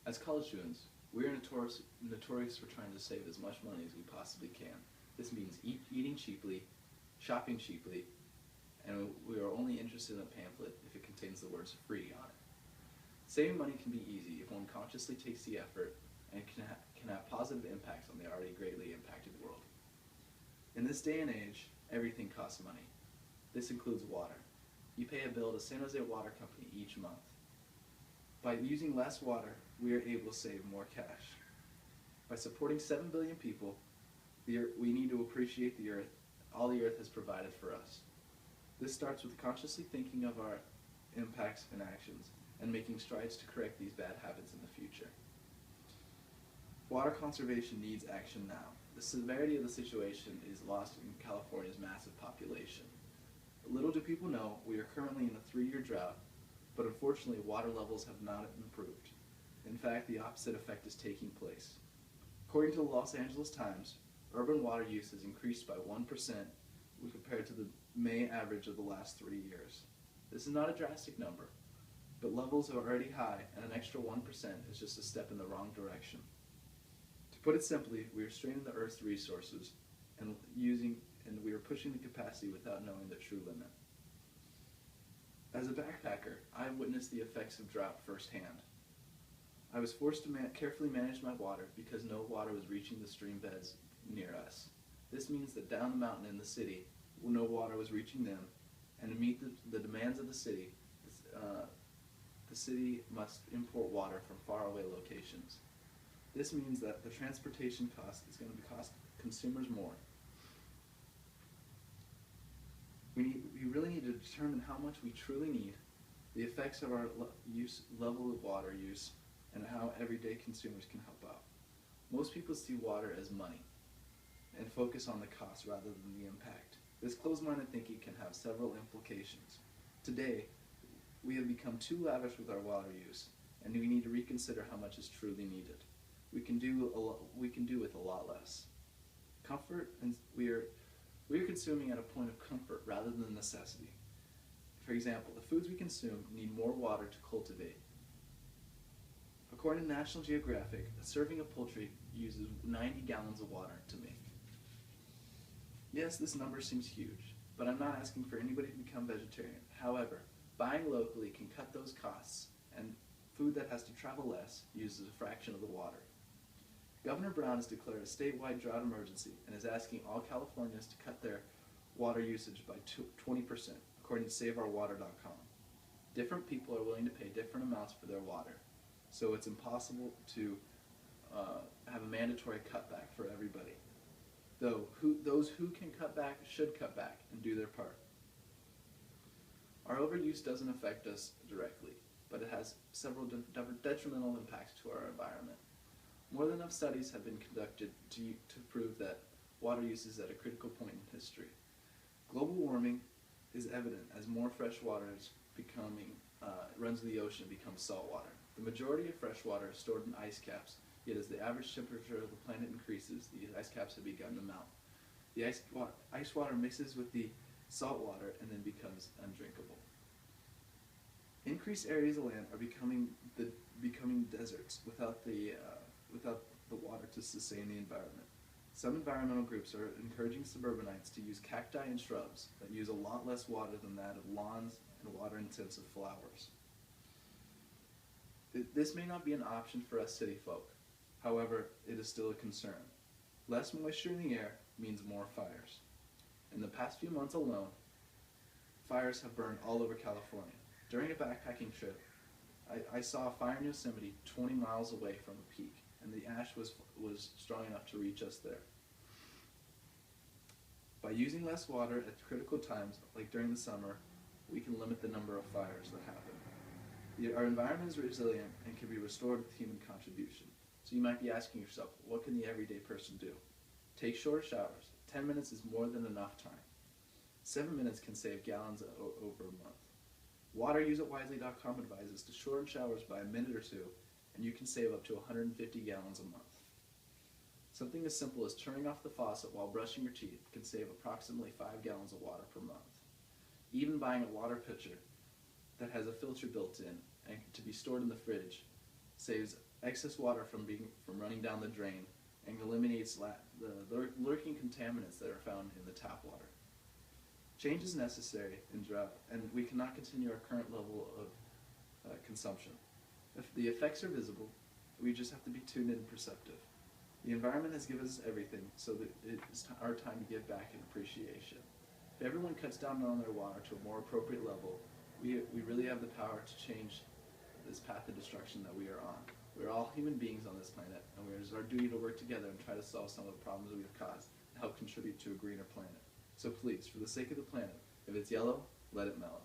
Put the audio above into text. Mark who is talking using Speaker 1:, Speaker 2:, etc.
Speaker 1: As college students, we are notorious for trying to save as much money as we possibly can. This means eating cheaply, shopping cheaply, and we are only interested in a pamphlet if it contains the words free on it. Saving money can be easy if one consciously takes the effort and can have positive impacts on the already greatly impacted world. In this day and age, everything costs money. This includes water. You pay a bill to San Jose Water Company each month. By using less water, we are able to save more cash. By supporting 7 billion people, we need to appreciate the earth, all the earth has provided for us. This starts with consciously thinking of our impacts and actions and making strides to correct these bad habits in the future. Water conservation needs action now. The severity of the situation is lost in California's massive population. Little do people know, we are currently in a 3-year drought, but unfortunately water levels have not improved. In fact, the opposite effect is taking place. According to the Los Angeles Times, urban water use has increased by 1% when compared to the May average of the last 3 years. This is not a drastic number, but levels are already high, and an extra 1% is just a step in the wrong direction. To put it simply, we are straining the Earth's resources and we are pushing the capacity without knowing the true limit. As a backpacker, I witnessed the effects of drought firsthand. I was forced to carefully manage my water because no water was reaching the stream beds near us. This means that down the mountain in the city, no water was reaching them, and to meet the demands of the city must import water from faraway locations. This means that the transportation cost is going to cost consumers more. We really need to determine how much we truly need, the effects of our level of water use, and how everyday consumers can help out. Most people see water as money and focus on the cost rather than the impact. This closed-minded thinking can have several implications. Today, we have become too lavish with our water use, and we need to reconsider how much is truly needed. We can do with a lot less. Comfort, and we are consuming at a point of comfort rather than necessity. For example, the foods we consume need more water to cultivate. According to National Geographic, a serving of poultry uses 90 gallons of water to make. Yes, this number seems huge, but I'm not asking for anybody to become vegetarian. However, buying locally can cut those costs, and food that has to travel less uses a fraction of the water. Governor Brown has declared a statewide drought emergency and is asking all Californians to cut their water usage by 20%, according to SaveOurWater.com. Different people are willing to pay different amounts for their water, so it's impossible to have a mandatory cutback for everybody. Though those who can cut back should cut back and do their part. Our overuse doesn't affect us directly, but it has several detrimental impacts to our environment. More than enough studies have been conducted to prove that water use is at a critical point in history. Global warming is evident as more fresh water is runs to the ocean and becomes salt water. The majority of fresh water is stored in ice caps, yet as the average temperature of the planet increases, these ice caps have begun to melt. The ice water mixes with the salt water and then becomes undrinkable. Increased areas of land are becoming deserts without the water to sustain the environment. Some environmental groups are encouraging suburbanites to use cacti and shrubs that use a lot less water than that of lawns and water-intensive flowers. This may not be an option for us city folk. However, it is still a concern. Less moisture in the air means more fires. In the past few months alone, fires have burned all over California. During a backpacking trip, I saw a fire in Yosemite 20 miles away from a peak, and the ash was strong enough to reach us there. By using less water at critical times, like during the summer, we can limit the number of fires that happen. Our environment is resilient and can be restored with human contribution. So you might be asking yourself, what can the everyday person do? Take shorter showers. 10 minutes is more than enough time. 7 minutes can save gallons over a month. WaterUseItWisely.com advises to shorten showers by a minute or two, and you can save up to 150 gallons a month. Something as simple as turning off the faucet while brushing your teeth can save approximately 5 gallons of water per month. Even buying a water pitcher that has a filter built in and to be stored in the fridge saves excess water from running down the drain, and eliminates the lurking contaminants that are found in the tap water. Change is necessary in drought, and we cannot continue our current level of consumption. If the effects are visible, we just have to be tuned in and perceptive. The environment has given us everything, so that it's our time to give back in appreciation. If everyone cuts down on their water to a more appropriate level, we really have the power to change this path of destruction that we are on. We're all human beings on this planet, and it is our duty to work together and try to solve some of the problems we have caused and help contribute to a greener planet. So please, for the sake of the planet, if it's yellow, let it mellow.